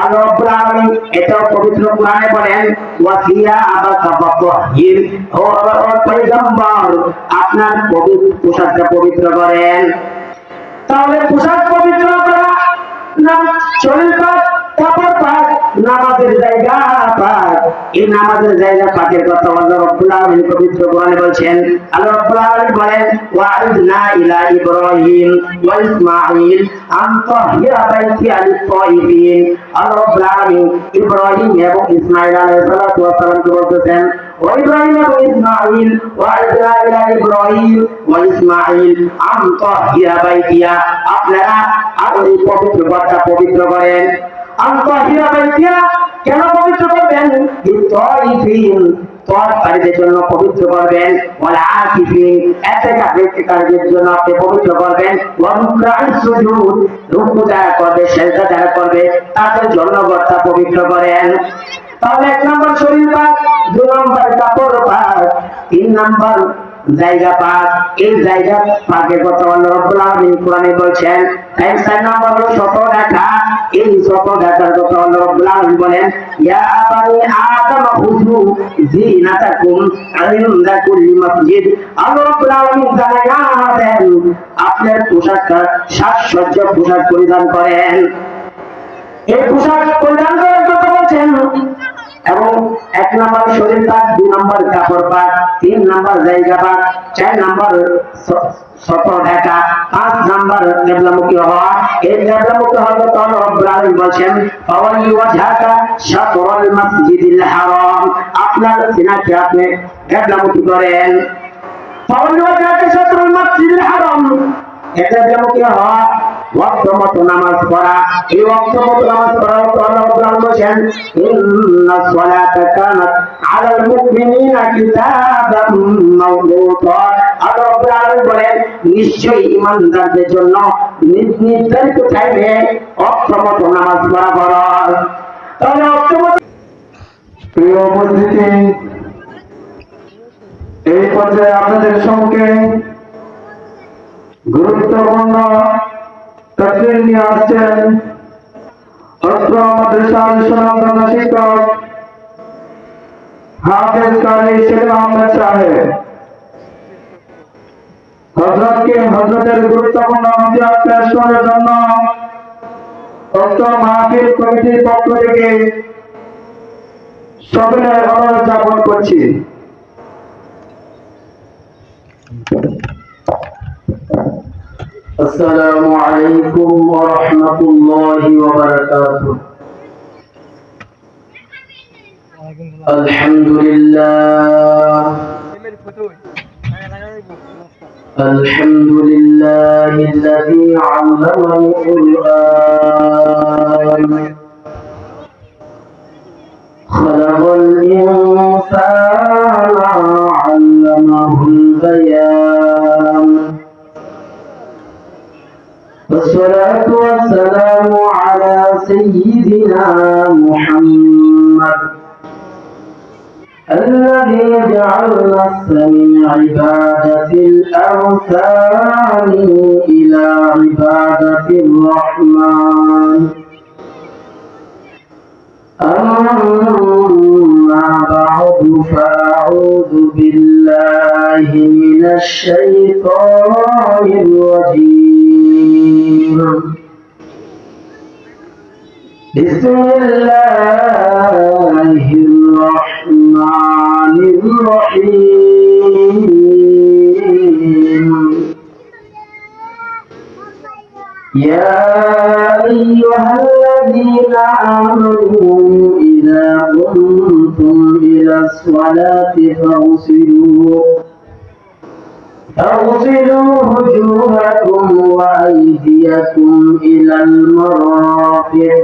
আল্লাহ রাব্বুল আলামিন এটাও পবিত্র কোরআনে বলেন ওয়াসিয়া আবাকা ফাতাহহির, ও পয়গম্বর আপনার পবিত্র পোশাকটা পবিত্র করেন। তাহলে পোশাক পবিত্র করা, না শরীর পাক, কাপড় পাক, নামাজের জায়গা পাক। এই নামাজের জায়গা পাকের কথা আল্লাহ রাব্বুল আলামিন পবিত্র কোরআনে বলেছেন। আল্লাহ রাব্বুল আলামিন বলেন ওয়া'আদনা ইলা ইব্রাহিম ওয়া ইসমাঈল আন তাহিরা বাইতি লিত-তাইয়িবিন। আল্লাহ রাব্বুল আলামিন ইব্রাহিম এবং ইসমাঈল আলাইহিস সালাতু ওয়াস সালামকে বলতেছেন ও ইব্রাহিম এবং ইসমাঈল ওয়া'আদনা ইলা ইব্রাহিম ওয়া ইসমাঈল আন তাহিরা বাইতিয়া, আপনারা আমার এই পবিত্র ঘরটা পবিত্র করেন। আন তাহিরা বাইতিয়া কেন পবিত্র করবেন? লিত-তাইয়িবিন তওয়াফকারীদের জন্য পবিত্র করবেন, ওয়াল আকিফিন ইতিকাফের জন্য আপনি পবিত্র করবেন, ওয়া রুকআস সুজুদ রুকু যারা করবে সিজদা যারা করবে তাদের জন্য ঘরটা পবিত্র করেন। তাহলে এক নম্বর শরীর পাক, দুই নম্বর কাপড় পাক, তিন নম্বর জায়গা পাক। এই জায়গা পাকের কথা আল্লাহ রাব্বুল আলামিন কোরআনে বলেছেন। তাই চার নম্বর হলো সতর ঢাকা। এই সতর ঢাকার কথা আল্লাহ রাব্বুল আলামিন বলেন ইয়া বানি আদম খুযু জিনাতাকুম ইনদা কুল্লি মাসজিদ। আল্লাহ রাব্বুল আলামিন জানান আপনার পোশাকটা সাজসজ্জা পোশাক পরিধান করেন। এই পোশাক পরিধান করার কথা বলছেন। এবং এক নম্বর শরীর পাক, দুই নম্বর কাপড় পাক, তিন নম্বর জায়গা পাক, চার নম্বর সতর ঢাকা, পাঁচ নম্বর কিবলামুখী হওয়া। এই কিবলামুখী হওয়ার কথা আল্লাহ রাব্বুল আলামিন বলেন ফাওয়াল্লি ওয়াজহাকা শাতরাল মাসজিদিল হারাম, আপনার সিনাকে আপনি কিবলামুখী করেন। ফাওয়াল্লি ওয়াজহাকা শাতরাল মাসজিদিল হারাম, এটা কিবলামুখী হওয়া, ওয়াক্ত মতো নামাজ পড়া। এই ওয়াক্ত মতো নামাজ পড়ার কথা আল্লাহ রাব্বুল আলামিন বলেন ইন্নাস সালাতা কানাত আলাল মুমিনিনা কিতাবাম মাওকুতা। আল্লাহ রাব্বুল আলামিন বলেন নিশ্চয়ই ঈমানদারদের জন্য নির্ধারিত টাইমে ওয়াক্ত মতো নামাজ পড়া ফরজ। তাহলে ওয়াক্ত মতো প্রিয় উপস্থিতি, এই পর্যায়ে আপনাদের সঙ্গে গুরুত্বপূর্ণ তাকরীর নিয়ে আসছেন অত্র মাদ্রাসার সনাতন শিক্ষক হাফেজ কারি শেখ আহমেদ সাহেব। হযরতের গুরুত্বপূর্ণ হদিয়া পেশ করার জন্য অত্র মাহফিল কমিটির পক্ষ থেকে সকলের অনুরোধ জ্ঞাপন করছি। আসসালামু আলাইকুম ওয়া রাহমাতুল্লাহি ওয়া বারাকাতুহু। আলহামদুলিল্লাহ আলহামদুলিল্লাহিল্লাযী আল্লামাল কুরআন খালাকাল ইনসানা আল্লামাহুল বায়ান। والصلاة والسلام على سيدنا محمد الذي جعل نفس من عبادة الأوثان إلى عبادة الرحمن. أما بعد فأعوذ بالله من الشيطان الرجيم. بسم الله الرحمن الرحيم. يا أيها الذين آمنوا إذا قمتم إلى الصلاة فاغسلوا وجوهكم وأيديكم إلى المرافق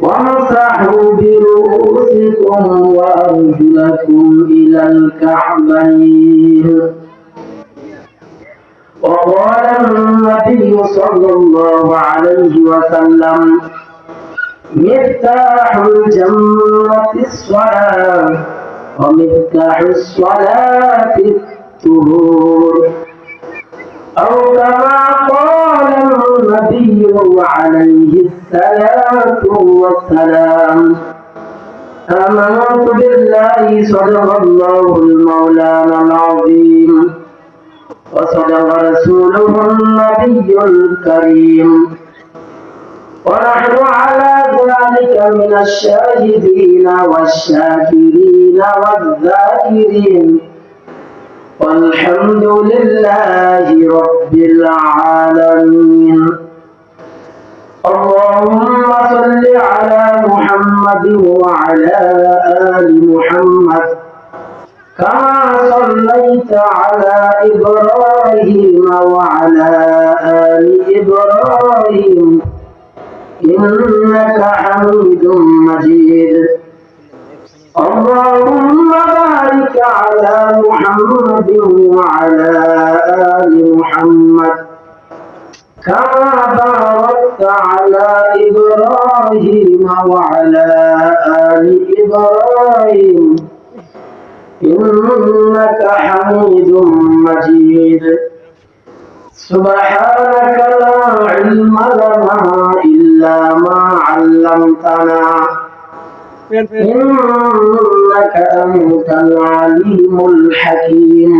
وامسحوا برؤوسكم وأرجلكم إلى الكعبين. وقال النبي صلى الله عليه وسلم مفتاح الجنة الصلاة ومفتاح الصلاة الطهور، أو كما قال النبي عليه السلام الصلاة والسلام آمنت بالله صدق الله المولانا العظيم وصدق رسوله النبي الكريم ونحن على ذلك من الشاهدين والشاكرين والذاكرين والحمد لله رب العالمين اللهم صل على محمد وعلى آل محمد كما صليت على إبراهيم وعلى آل إبراهيم إنك حميد مجيد اللهم بارك على محمد وعلى آل محمد كما باركت على إبراهيم وعلى آل إبراهيم إنك حميد مجيد سبحانك لا علم لنا إلا ما علمتنا إنك أنت العليم الحكيم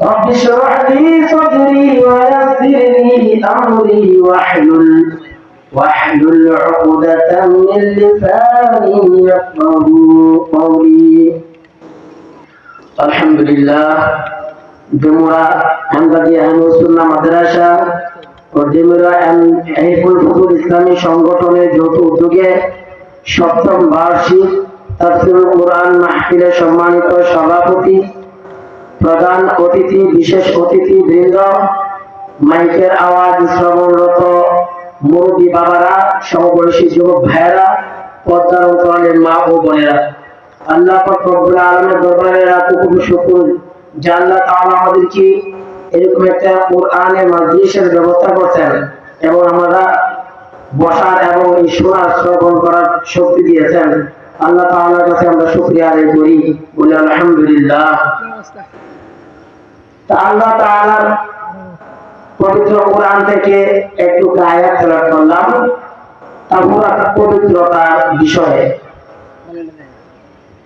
رب اشرح لي صدري ويسر لي أمري واحلل عقدة من لساني يفقه قولي الحمد لله ডেমুরা আহমদিয়া আহমদুল্লাহ মাদ্রাসা ও ডেমুরা হিফুল ফুতুল ইসলামী সংগঠনের যৌথ উদ্যোগে সপ্তম বার্ষিক তাফসীরুল কুরআন মাহফিলের সম্মানিত সভাপতি প্রধান অতিথি বিশেষ অতিথি বৃন্দ মাইকের আওয়াজ শ্রবণরত মুরব্বী বাবারা সমবয়সী যুবক ভাইয়েরা পর্দার অন্তরালের মা ও বোনেরা আল্লাহ পাক রব্বুল আলামিনের দরবারে লাখো শুকর যে আল্লাহ তাআলা আমাদেরকে এরকম একটা কোরআনের মাজলিসের ব্যবস্থা করছেন এবং আমরা বসার এবং এই শোনার শ্রবণ করার শক্তি দিয়েছেন আল্লাহ তাআলার কাছে আমরা শুকরিয়া আদায় করি বলি আলহামদুলিল্লাহ। তা আল্লাহ তাআলার পবিত্র কোরআন থেকে একটু আয়াত তেলাওয়াত করলাম তাওরাত পবিত্রতার বিষয়ে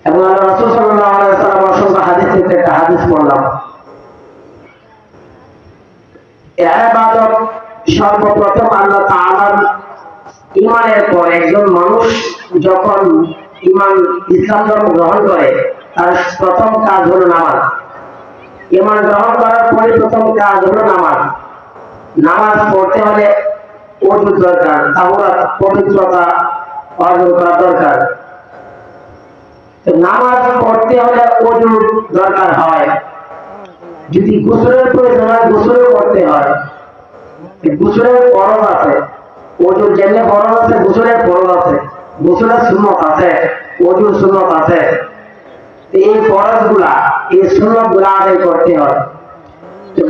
এবং আল্লাহ রাসূল সাল্লাল্লাহু আলাইহি ওয়াসাল্লাম অসংখ্য হাদিস থেকে একটা হাদিস পড়লাম। ইবাদত সর্বপ্রথম আল্লাহ তাআলার ঈমানের পর একজন মানুষ যখন ইসলাম ধর্ম গ্রহণ করে তার প্রথম কাজ হলো নামাজ। ঈমান গ্রহণ করার পরে প্রথম কাজ হলো নামাজ। নামাজ পড়তে হলে ওযু দরকার, তাওরাত পবিত্রতা অর্জন করা দরকার। নামাজ পড়তে হলে ওযু দরকার হয়, যদি গোসলের প্রয়োজন হয় গোসলও করতে হয়। গোসলের ফরজ আছে, ওযুর যেমনি ফরজ আছে গোসলের ফরজ আছে, গোসলের সুন্নত আছে, ওযুর সুন্নত আছে। এই ফরজগুলা এই সুন্নতগুলা আদায় করতে হয়।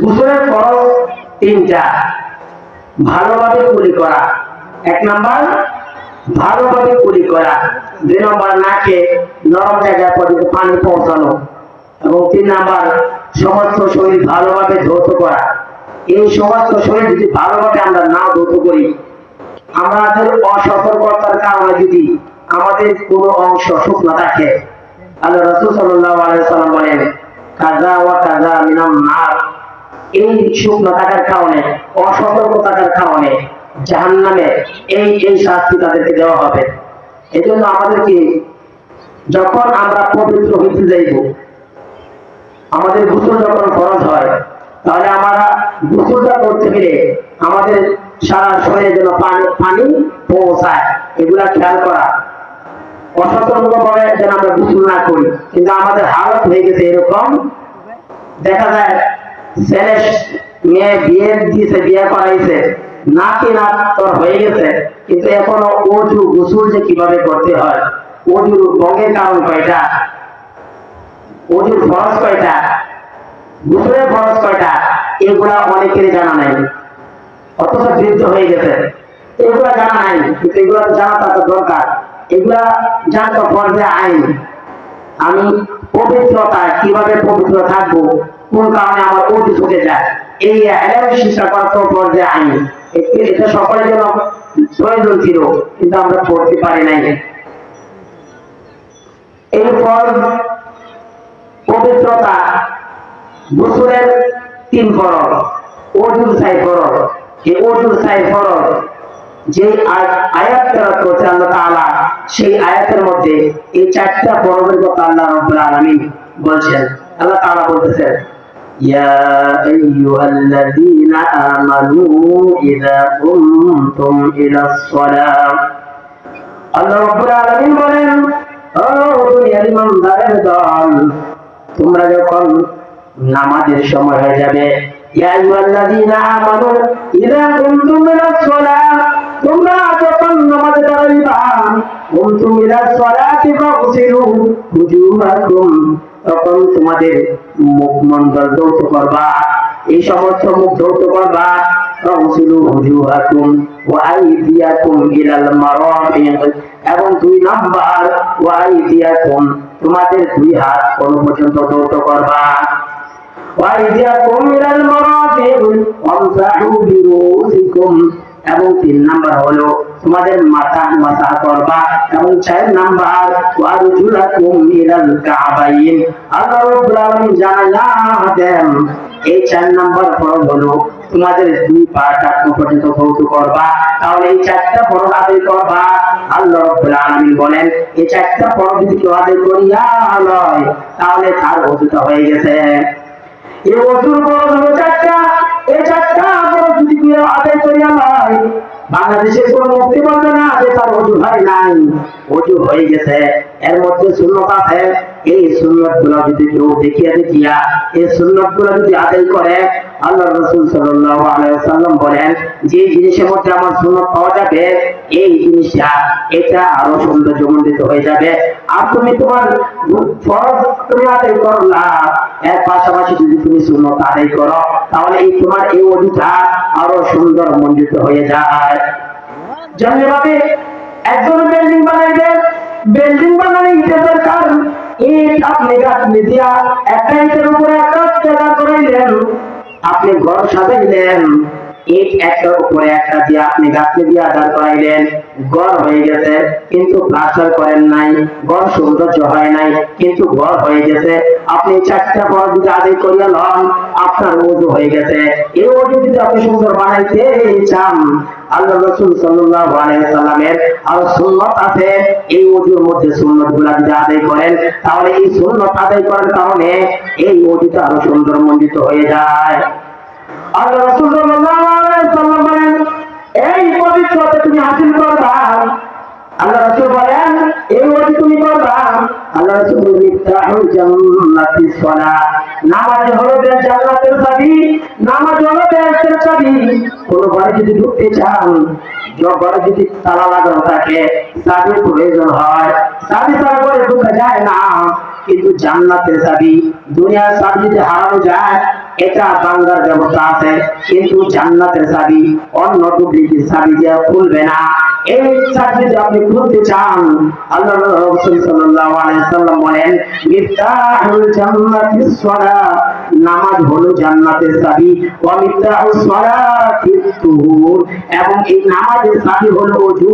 গোসলের ফরজ তিনটা। ভালোভাবে কুলি করা, এক নাম্বার ভালোভাবে কুলি করা, দুই নম্বর নাকে নরম জায়গায় পর্যন্ত পানি পৌঁছানো এবং তিন নাম্বার সমস্ত শরীর ভালোভাবে ধৌত করা। এই সমস্ত শরীর যদি ভালোভাবে আমরা না ধৌত করি, আমাদের অসতর্কতার কারণে যদি আমাদের কোনো অংশ শুকনো থাকে, আল্লাহ রাসূল সাল্লাল্লাহু আলাইহি ওয়াসাল্লাম বলেন কাযা ওয়া কাযা মিনান নার, এই শুকনো থাকার কারণে অসতর্কতার কারণে জাহান্নামে এই শাস্তি তাদেরকে দেওয়া হবে। এজন্য আমাদেরকে যখন আমরা পবিত্র হইতে যাইব, আমাদের গোসল যখন ফরজ হয়, তাহলে আমরা গোসলটা করতে গেলে আমাদের সারা শরীরে যেন পানি পৌঁছায় এগুলা খেয়াল করা। অসতর্ক ভাবে যেন আমরা গোসল না করি। কিন্তু আমাদের হালত হয়ে গেছে এরকম, দেখা যায় ছেলে মেয়ে বিয়ে দিয়েছে, বিয়ে করাইছে, নাকি না তোর হয়ে গেছে, কিন্তু এখনো ওযু গোসল যে কিভাবে করতে হয়, ওযুর ভঙ্গের কারণ কয়টা, ওযুর ফরজ কয়টা, গোসলের ফরজ কয়টা, এগুলা অনেকের জানা নাই, অথচ বৃদ্ধ হয়ে গেছে, এগুলা জানা নাই। কিন্তু এগুলা জানা তার দরকার, এগুলা জানতো ফরজে আইন। আমি পবিত্রতা কিভাবে পবিত্র থাকবো, কোন কারণে আমার ওযু ছুটে যায়, এই এলেম শিক্ষা করা তো ফরজে আইন। এটা সকলের জন্য প্রয়োজন ছিল, কিন্তু আমরা পড়তে পারি নাই। এরপর পবিত্রতা, গোসলের 3 ফরজ, ওযুর 4 ফরজ। এই ওযুর 4 ফরজ যে আয়াত তেলাওয়াত করেছে আল্লাহ তাআলা, সেই আয়াতের মধ্যে এই 4টা ফরজের কথা আল্লাহ রাব্বুল আলামিন বলছেন। আল্লাহ তাআলা বলতেছেন, ইয়া আইয়ুহাল্লাযীনা আমানু ইযা কুমতুম ইলাস সালাহ। আল্লাহ রাব্বুল আলামিন বলেন, ও দুনিয়ার ইমানদারের দল, তোমরা যখন নামাজের সময় হয়ে যাবে, ইয়া আইয়ুহাল্লাযীনা আমানু ইযা কুমতুম ইলাস সালাহ, তোমরা যখন নামাজে দাঁড়াইবা, কুমতুম ইলাস সালাতি ফাগসিলু উজুহাকুম, তখন তোমাদের মুখমণ্ডল ধৌত করবা, এই সমস্ত মুখ ধৌত করবা। ফাগসিলু উজুহাকুম ওয়া আইদিয়াকুম ইলাল মারাফিক, এবং 2 নাম্বার ওয়া আইদিয়াকুম, তোমাদের 2 হাত কোন পর্যন্ত ধৌত করবা। ওয়াইদিয়াকুম ইলাল মারাফিক ওয়ামসাহু বিরুসিকুম, এবং 3 নাম্বার হলো তোমাদের মাথা মাসাহ করবা, এবং 4 নাম্বার ওয়ারজুলাকুম ইলাল কাবাইন। আল্লাহ রাব্বুল আলামিন জানায়া দেন এই 4 নাম্বার ফরজ হলো তোমাদের 2 পা টাকনু পর্যন্ত ধৌত করবা। তাহলে এই 4টা ফরজ আদায় করবা। আল্লাহ রাব্বুল আলামিন বলেন, এই 4টা ফরজ যদি কেউ আদায় করিয়া লয়, তাহলে তার ওযুটা হয়ে গেছে। এই ওযুর ফরজ হলো 4টা। এই 4টা ফরজ যদি কেউ আদায় করিয়া লয়, বাংলাদেশের কোন মুফতি বলবে না যে তার ওযু হয় নাই, ওযু হয়ে গেছে। এর মধ্যে সুন্নাত আছে, এই সুন্নাতগুলো যদি কেউ দেখিয়া দেখিয়া এই সুন্নাতগুলো যদি আদায় করে, আল্লাহ রাসূল সাল্লাল্লাহু আলাইহি ওয়াসাল্লাম বলেন, যে জিনিসের মধ্যে আমার সুন্নাত পাওয়া যাবে, এই জিনিসটা এটা আরো সৌন্দর্যমণ্ডিত হয়ে যাবে। আর তুমি তোমার ফরজ তুমি আদায় করলা, এর পাশাপাশি যদি তুমি সুন্নাত আদায় করো, তাহলে এই তোমার এই ওযুটা আরো সুন্দর মণ্ডিত হয়ে যায়। যেমনভাবে একজন বিল্ডিং বানাইবে, বিল্ডিং বানালে ইটের দরকার, ইট আপনি গাঁথনি দিয়া একটা ইটের উপরে একটা জায়গা করাইলেন, আপনি ঘর সাজাইলেন, ইট একটার উপরে একটা দিয়ে আপনি গাঁথনি দিয়ে আদার করাইলেন, ঘর হয়ে গেছে, কিন্তু প্লাস্টার করেন নাই, ঘর সৌন্দর্য হয় নাই, কিন্তু ঘর হয়ে গেছে। আপনি 4টা ফরজ যদি আদায় করিয়া লন, আপনার ওযু হয়ে গেছে। এই ওযু যদি আপনি সুন্দর বানাইতে চান, আল্লাহ রাসূল সাল্লাল্লাহু আলাইহি ওয়াসাল্লামের আর সুন্নাত আছে, এই ওযুর মধ্যে সুন্নাতগুলো যদি আদায় করেন, তাহলে এই সুন্নাত আদায় করার কারণে এই ওযুটা আরো সুন্দর মণ্ডিত হয়ে যায়। আল্লাহ রাসূল সাল্লাল্লাহু আলাইহি ওয়াসাল্লাম বলেন, এই পবিত্রতা তুমি হাসিল করবা। আল্লাহ রাসূল বলেন, এই ওযু তুমি করবা। আল্লাহ রাসূল বলেন, ইফতাহুল জান্নাতিস সালাহ, নামাজ হলো জান্নাতের চাবি, নামাজ হলো বেহেশতের চাবি। কোন ঘরে যদি ঢুকতে চান, ঘরে যদি তালা লাগানো থাকে, চাবির প্রয়োজন হয়, চাবি ছাড়া ঘরে ঢোকা যায় না। কিন্তু জান্নাতের চাবি, দুনিয়ার চাবি যদি হারানো যায়, এটা বাংলার ব্যবস্থা আছে, কিন্তু জান্নাতের চাবি অন্য ডুপ্লিকেট চাবি দিয়ে খুলবে না। এই চাবি যদি আপনি খুলতে চান, আল্লাহ রাসূল সাল্লাল্লাহু আলাইহি ওয়াসাল্লাম বলেন, মিফতাহুল জান্নাতিস সালাহ, নামাজ হলো জান্নাতের চাবি, ওয়া মিফতাহুস সালাতিত তুহুর, এবং এই নামাজের চাবি হলো ওযু।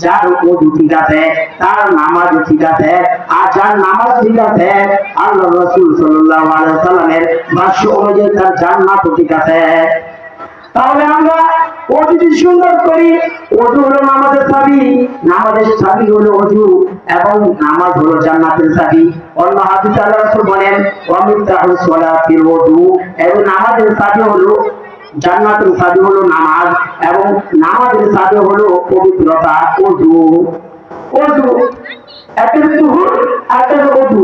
যার ওযু ঠিক আছে, তার নামাজ ঠিক আছে, আর যার নামাজ ঠিক আছে, আল্লাহ রাসূল সাল্লাল্লাহু আলাইহি ওয়াসাল্লামের ভাষ্য অনুযায়ী তার জান্নাত ঠিক আছে। তাহলে আমরা ওযু যদি সুন্দর করি, ওযু হলো নামাজের চাবি, নামাজের চাবি হলো ওযু, এবং নামাজ হলো জান্নাতের চাবি। অন্য হাদিসে আল্লাহ রাসূল বলেন, ওয়া মিফতাহুস সালাতিল ওযু, এবং নামাজের চাবি হলো জান্নাতের চাবি হলো নামাজ, এবং নামাজের চাবি হলো পবিত্রতা, ওযু। ওযু একটা তুহুর, একটা ওযু,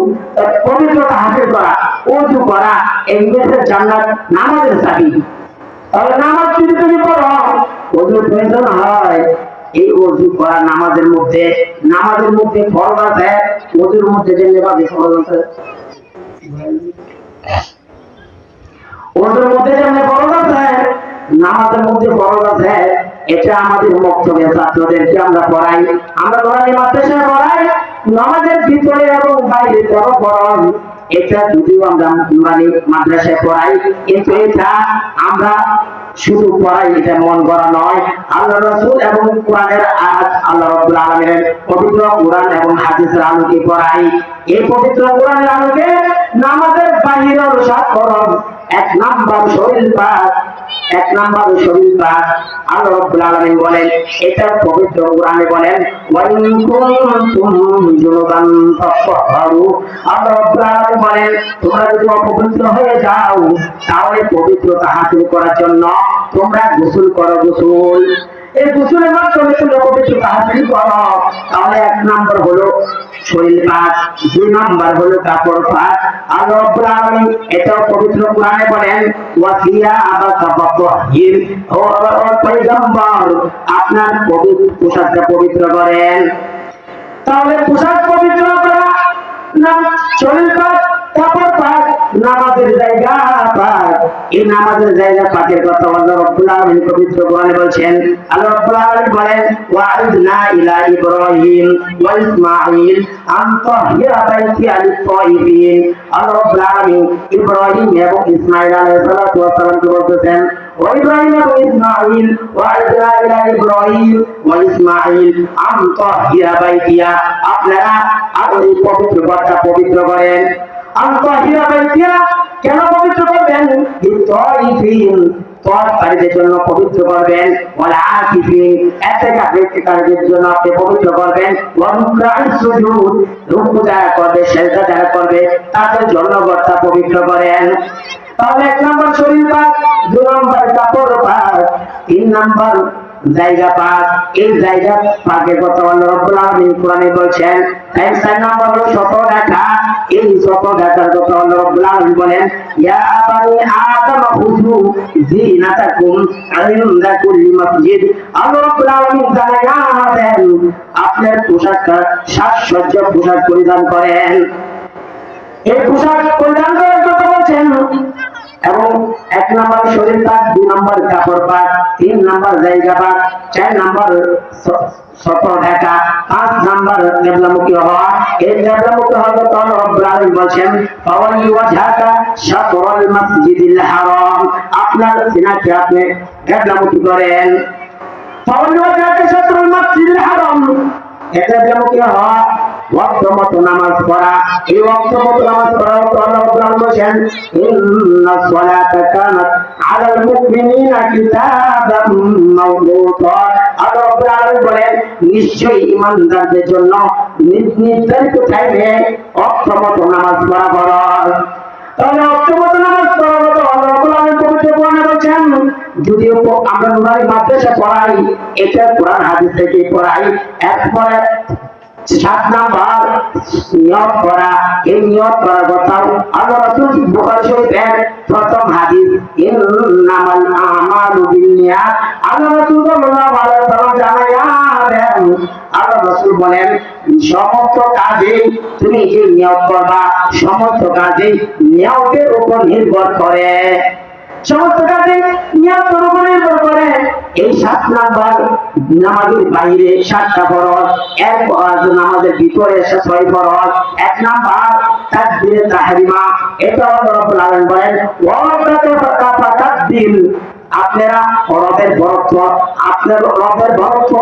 পবিত্রতা হাসিল করা, ওযু করা, এই মেসের জান্নাত নামাজের চাবি। তাহলে নামাজ যদি তুমি পড়ো, ওযুর প্রয়োজন হয়। এই ওযু করা নামাজের মধ্যে ফরজ আছে, ওযুর মধ্যে যেভাবে ফরজ আছে, ওযুর মধ্যে যেমন ফরজ আছে, নামাজের মধ্যে ফরজ আছে। এটা আমাদের মক্তবের ছাত্রদেরকে আমরা পড়াই, আমরা কোরআনী মাদ্রাসায় পড়াই, নামাজের ভিতরে এবং বাইরে বড় ফরজ। এটা যদিও আমরা নুরানি মাদ্রাসায় পড়াই, কিন্তু এটা আমরা শুধু পড়াই এটা মন করা নয়, আল্লাহ রাসূল এবং কোরআনের আয়াত আল্লাহ রাব্বুল আলামিনের পবিত্র কোরআন এবং হাদিসের আলোকে পড়াই। এই পবিত্র কোরআনের আলোকে নামাজের বাহিরেও সাত ফরজ, এক নাম্বার শরীর পাক, এক নাম্বার শরীর পাক। আল্লাহ রাব্বুল আলামিন বলেন, এটা পবিত্র কোরআনে বলেন, ওয়া ইন কুনতুম জুনুবান ফাত্তাহহারু। আল্লাহ রাব্বুল আলামিন বলেন, তোমরা যদি অপবিত্র হয়ে যাও তাহলে পবিত্রতা হাসিল করার জন্য তোমরা গোসল করো। গোসল, এই গোসলের মাধ্যমে তোমরা পবিত্রতা হাসিল করো। তাহলে এক নাম্বার হলো শরীর পাক, দুই নাম্বার হলো কাপড় পাক। আল্লাহ রাব্বুল আলামিন এটাও পবিত্র কোরআনে বলেন, ওয়াসিয়া আবাকা ফাত্তাহহির। ও পয়গম্বর, আপনার পবিত্র পোশাকটা পবিত্র করেন। তাহলে পোশাক পবিত্র করা, না শরীর পাক, কাপড় পাক, নামাজের জায়গা পাক। এই নামাজের জায়গা পাকের কথা আল্লাহ রাব্বুল আলামিন পবিত্র কোরআনে বলেছেন। আল্লাহ রাব্বুল আলামিন বলেন, ওয়া'আযনা ইলা ইব্রাহিম ওয়া ইসমাঈল আন তাহহিরা বাইতি লিত-তাইয়িবিন। আল্লাহ রাব্বুল আলামিন ইব্রাহিম এবং ইসমাঈল আলাইহিস সালাতু ওয়াস সালামকে বলতেছেন, ও ইব্রাহিম এবং ইসমাঈল, ওয়া'আযনা ইলা ইব্রাহিম ওয়া ইসমাঈল আন তাহহিরা বাইতিয়া, আপনারা এই পবিত্র ঘরটা পবিত্র করেন। আনতাহিরা বাইতিয়া, কেন পবিত্র করবেন? লিত-তাইয়িবিন, তওয়াফকারীদের জন্য পবিত্র করবেন। ওয়াল আকিফিন, ইতিকাফের জন্য আপনি পবিত্র করবেন। ওয়া রুকআস সুজুদ, রুকু যারা করবে, সিজদা যারা করবে তাদের জন্য ঘরটা পবিত্র করেন। তাহলে এক নাম্বার শরীর পাক, দুই নাম্বার কাপড় পাক, তিন নাম্বার জায়গা পাক। এই জায়গা পাকের কথা আল্লাহ রাব্বুল আলামিন কোরআনে বলেছেন। তাই চার নাম্বার হলো শত ঢাকা। এই শত ঢাকার কথা আল্লাহ রাব্বুল আলামিন বলেন, ইয়া বানি আদম খুযু জিনাতাকুম ইনদা কুল্লি মাসজিদ। আল্লাহ রাব্বুল আলামিন জানান, আপনার পোশাকটা সাজসজ্জ পোশাক পরিধান করেন। এই পোশাক পরিধান করার কথা বলছেন। এবং এক নাম্বার শরীর পাক, দুই নাম্বার কাপড় পাক, তিন নাম্বার জায়গা পাক, চার নাম্বার শত ঢাকা, পাঁচ নাম্বার কিবলামুখী হওয়া। এই কিবলামুখী হওয়ার কথা আল্লাহ রাব্বুল আলামিন বলেন, ফাওয়াল্লি ওয়াজহাকা শাতরাল মাসজিদিল হারাম, আপনার সিনাকে আপনি কিবলামুখী করেন। ফাওয়াল্লি ওয়াজহাকা শাতরাল মাসজিদিল হারাম, এটা কিবলামুখী হওয়া, ওয়াক্ত মতো নামাজ পড়া। এই ওয়াক্ত মতো নামাজ পড়া আল্লাহ রাব্বুল আলামিন বলেন, ইন্নাস সালাতা কানাত আলাল মুমিনিনা কিতাবাম মাওকুতা। আল্লাহ রাব্বুল আলামিন বলেন, নিশ্চয়ই ঈমানদারদের জন্য নির্ধারিত টাইমে ওয়াক্ত মতো নামাজ পড়া ফরজ। তাহলে ওয়াক্ত মতো নামাজ পড়া হলো আল্লাহ রাব্বুল আলামিন পবিত্র কোরআনে বলেছেন। যদিও আমরা নুরানি মাদ্রাসা পড়াই, এটা কোরআন হাদিস থেকে পড়াই। এরপরে সাত নাম্বার নিয়ত করা। এই নিয়ত করার কথা আল্লাহ রাসূল বুখারী শরীফের প্রথম হাদিস, ইন্নামাল আমালু বিন্নিয়াত। আল্লাহ রাসূল সাল্লাল্লাহু আলাইহি ওয়াসাল্লাম জানালেন, আল্লাহ রাসূল বলেন, সমস্ত কাজে তুমি যে নিয়ত করবা, সমস্ত কাজে নিয়তের উপর নির্ভর করে। সমস্ত কাজে নিয়তের উপর নির্ভর করে। এই সাত নাম্বার নামাজের বাইরে সাতটা ফরজ, এরপর নামাজের ভিতরে ছয় ফরজ। এক নাম্বার তাকবীরে তাহরিমা, এটা আল্লাহ রাব্বুল আলামিন বলেন, ওয়া তাকবীর, আপনারা রবের বরত্ব, আপনার রবের বরত্ব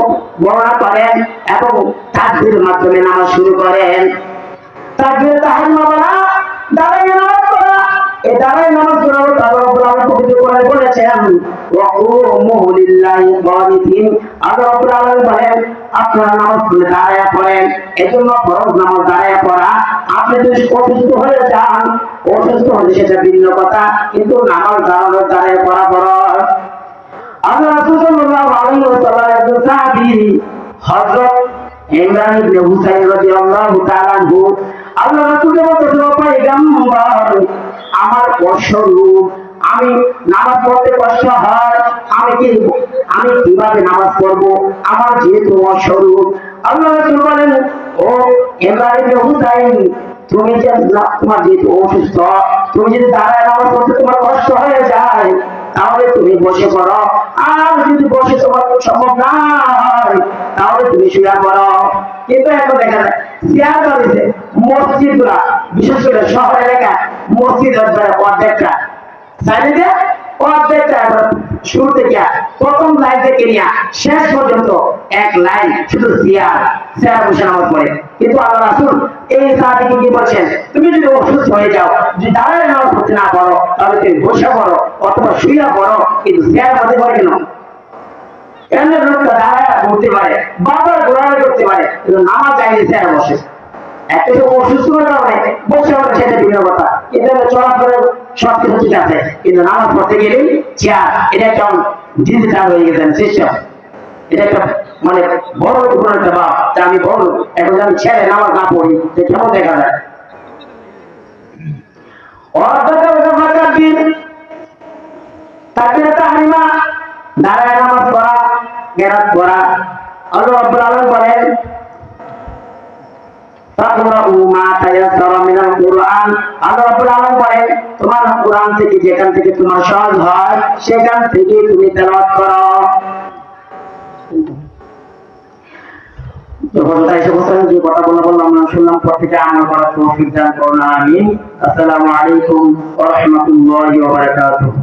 বর্ণনা করেন এবং তাকবীরের মাধ্যমে নামাজ শুরু করেন। তাকবীরে তাহরিমা বলা, দাঁড়ায় নামাজ পড়া। এই দাঁড়ায় নামাজ পড়া আল্লাহ রাব্বুল আলামিন পবিত্র কোরআনে বলেছেন, ওয়া কুমু লিল্লাহি কানিতিন। আল্লাহ রাব্বুল আলামিন বলেন, আপনারা নামাজ পড়লে দাঁড়ায় পড়েন। এজন্য ফরজ নামাজ দাঁড়ায় পড়া। আপনি যদি অসুস্থ হয়ে যান, অসুস্থ হলে সেটা ভিন্ন কথা, কিন্তু নামাজ দাঁড়ানো দাঁড়ায় পড়া ফরজ। আল্লাহ রাসূল সাল্লাল্লাহু আলাইহি ওয়াসাল্লাম একজন সাহাবী হযরত ইমরান ইবনে হুসাইন রাদিয়াল্লাহু তাআলা আনহু আল্লাহ রাসূলকে বলতেন, পয়গম্বর, আমার অসরূপ, আমি নামাজ পড়তে কষ্ট হয়, আমি কিভাবে নামাজ পড়বো, আমার যেহেতু অসরূপ। আল্লাহ রাসূল বলেন, ও ইমরান ইবনে হুসাইন, তুমি যে তোমার যেহেতু অসুস্থ, তুমি যদি দাঁড়ায় নামাজ পড়তে তোমার কষ্ট হয়ে যায়, তাহলে তুমি বসে পড়ো। আর যদি বসে তোমার সম্ভব না হয়, তাহলে তুমি শুয়ে পড়ো। কিন্তু এখন দেখা যায় চেয়ার করেছে মসজিদগুলা, বিশেষ করে শহর এলাকা মসজিদ অর্ধেকটা সাইডে অর্ধেকটা শুরু থেকে প্রথম লাইন থেকে নিয়ে শেষ পর্যন্ত এক লাইন শুধু চেয়ার বসে নামাজ পড়ে। কিন্তু আল্লাহ রাসূল এই সাহাবীকে কি বলছেন, তুমি যদি অসুস্থ হয়ে যাও, যদি দাঁড়ায় নামাজ পড়তে না পারো, তাহলে তুমি বসে পড়ো অথবা শুয়ে পড়ো, কিন্তু চেয়ার মধ্যে পড়ে কেন? এমন লোকটা দাঁড়ায় পড়তে পারে, বারবার ঘোরাঘুরি করতে পারে, কিন্তু নামাজ চাইলে চেয়ার বসে। একটা তো অসুস্থ হয়ে যাবে বসে পড়ে, সেটা ভিন্ন কথা, কিন্তু চলাফেরা সবকিছু ঠিক আছে, কিন্তু নামাজ পড়তে গেলেই চেয়ার, এটা একটা ডিজিটাল হয়ে গেছে সিস্টেম। এটা একটা মানে বড় কোনো একটা ভাব, যে আমি বড় এখন আমি ছেড়ে নামাজ না পড়ি, যে কেমন দেখা যায়। দাঁড়ায় নামাজ পড়া, কেরাত পড়া। আল্লাহ রাব্বুল আলামিন বলেন, ফাকরাউ মা তায়াসসারা মিনাল কুরআন। আল্লাহ রাব্বুল আলামিন বলেন, তোমার কুরআন থেকে যেখান থেকে তোমার সহজ হয় সেখান থেকে তুমি তেলাওয়াত করো। যে কথাগুলো বললাম শুনলাম, প্রত্যেকে আমল করার তৌফিক দান করুন, আমিন। আসসালামু আলাইকুম ওয়া রাহমাতুল্লাহি ওয়া বারাকাতুহু।